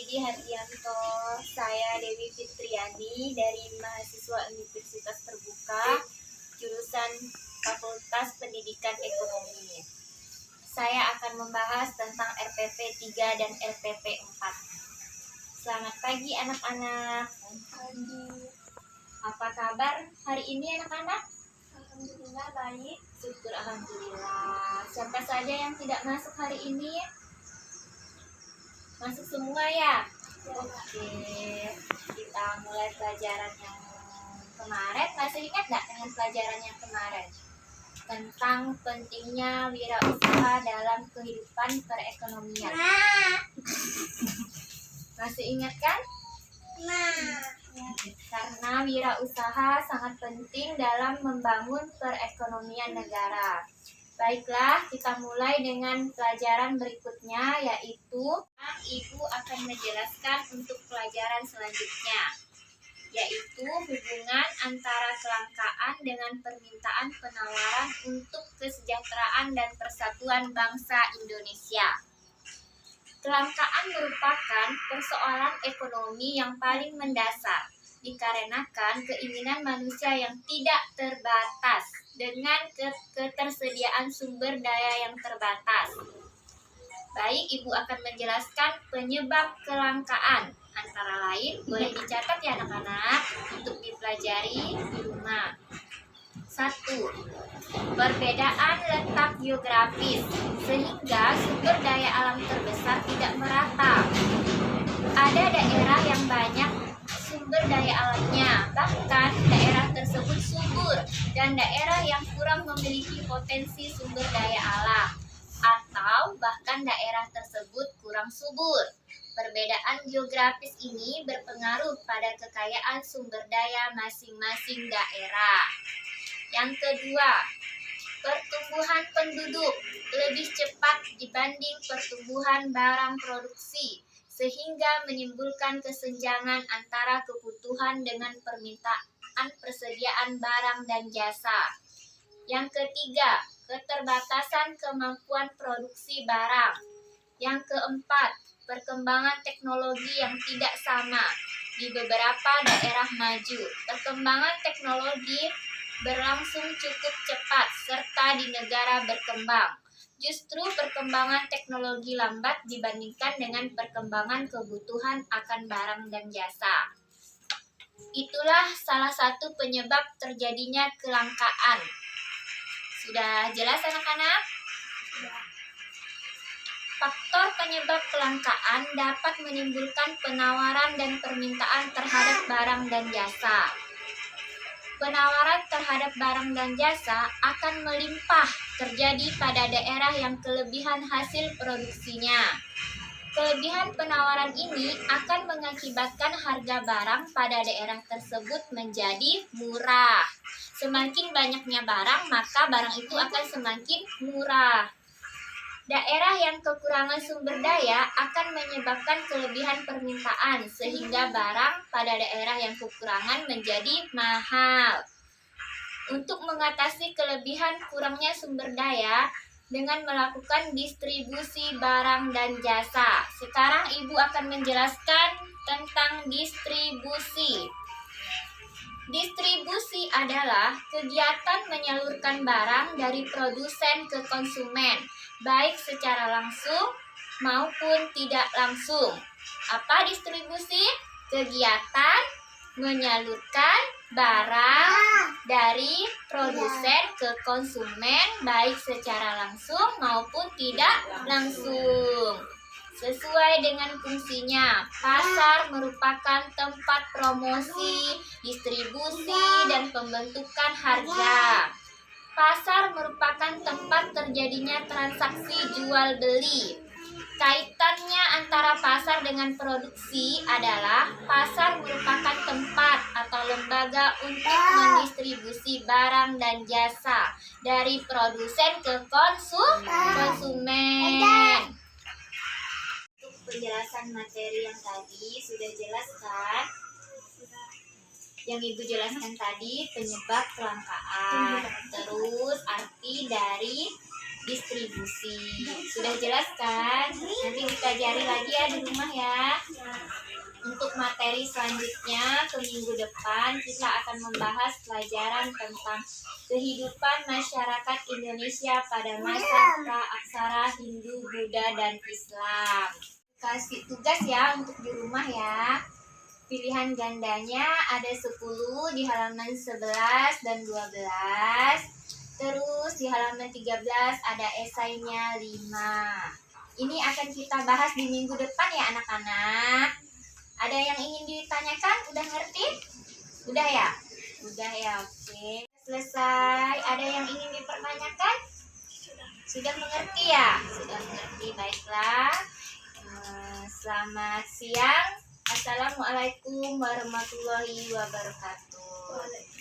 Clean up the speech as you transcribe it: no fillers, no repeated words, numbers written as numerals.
Didi Hardianto. Saya Dewi Fitriani dari mahasiswa Universitas Terbuka, jurusan Fakultas Pendidikan Ekonomi. Saya akan membahas tentang RPP 3 dan RPP 4. Selamat pagi anak-anak. Apa kabar hari ini anak-anak? Alhamdulillah baik. Syukur alhamdulillah. Siapa saja yang tidak masuk hari ini? Masuk semua ya? Oke, kita mulai pelajaran yang kemarin. Masih ingat nggak dengan pelajaran yang kemarin? Tentang pentingnya wirausaha dalam kehidupan perekonomian. Masih ingat kan? Karena wirausaha sangat penting dalam membangun perekonomian negara. Baiklah, kita mulai dengan pelajaran berikutnya, yaitu Ibu akan menjelaskan untuk pelajaran selanjutnya, yaitu hubungan antara kelangkaan dengan permintaan penawaran untuk kesejahteraan dan persatuan bangsa Indonesia. Kelangkaan merupakan persoalan ekonomi yang paling mendasar, dikarenakan keinginan manusia yang tidak terbatas dengan ketersediaan sumber daya yang terbatas. Baik, Ibu akan menjelaskan penyebab kelangkaan. Antara lain, boleh dicatat ya anak-anak untuk dipelajari di rumah. 1. Perbedaan letak geografis, sehingga sumber daya alam terbesar tidak merata. Ada daerah yang banyak sumber daya alamnya, bahkan daerah tersebut subur, dan daerah yang kurang memiliki potensi sumber daya alam, atau bahkan daerah tersebut kurang subur. Perbedaan geografis ini berpengaruh pada kekayaan sumber daya masing-masing daerah. Yang kedua, pertumbuhan penduduk lebih cepat dibanding pertumbuhan barang produksi, sehingga menimbulkan kesenjangan antara kebutuhan dengan permintaan persediaan barang dan jasa. Yang ketiga, keterbatasan kemampuan produksi barang. Yang keempat, perkembangan teknologi yang tidak sama. Di beberapa daerah maju, perkembangan teknologi berlangsung cukup cepat, serta di negara berkembang justru perkembangan teknologi lambat dibandingkan dengan perkembangan kebutuhan akan barang dan jasa. Itulah salah satu penyebab terjadinya kelangkaan. Sudah jelas anak-anak? Faktor penyebab kelangkaan dapat menimbulkan penawaran dan permintaan terhadap barang dan jasa. Penawaran terhadap barang dan jasa akan melimpah terjadi pada daerah yang kelebihan hasil produksinya. Kelebihan penawaran ini akan mengakibatkan harga barang pada daerah tersebut menjadi murah. Semakin banyaknya barang, maka barang itu akan semakin murah. Daerah yang kekurangan sumber daya akan menyebabkan kelebihan permintaan, sehingga barang pada daerah yang kekurangan menjadi mahal. Untuk mengatasi kelebihan kurangnya sumber daya dengan melakukan distribusi barang dan jasa. Sekarang Ibu akan menjelaskan tentang distribusi. Distribusi adalah kegiatan menyalurkan barang dari produsen ke konsumen, baik secara langsung maupun tidak langsung. Apa distribusi? Kegiatan menyalurkan barang dari produsen ke konsumen, baik secara langsung maupun tidak langsung. Sesuai dengan fungsinya, pasar merupakan tempat promosi, distribusi, dan pembentukan harga. Pasar merupakan tempat terjadinya transaksi jual beli. Kaitannya antara pasar dengan produksi adalah pasar merupakan tempat atau lembaga untuk mendistribusi barang dan jasa dari produsen ke konsumen. Untuk penjelasan materi yang tadi sudah jelas kan? Yang Ibu jelaskan tadi penyebab kelangkaan, terus arti dari distribusi. Sudah jelas kan? Nanti dipelajari lagi ya di rumah ya. Untuk materi selanjutnya ke minggu depan kita akan membahas pelajaran tentang kehidupan masyarakat Indonesia pada masa praaksara Hindu, Buddha, dan Islam. Kasih tugas ya untuk di rumah ya. Pilihan gandanya ada 10 di halaman 11 dan 12. Terus di halaman 13 ada esainya 5. Ini akan kita bahas di minggu depan ya anak-anak. Ada yang ingin ditanyakan? Udah ngerti? Udah ya? Udah ya, oke. Selesai. Ada yang ingin dipertanyakan? Sudah mengerti ya? Sudah mengerti, baiklah. Selamat siang. Assalamualaikum warahmatullahi wabarakatuh.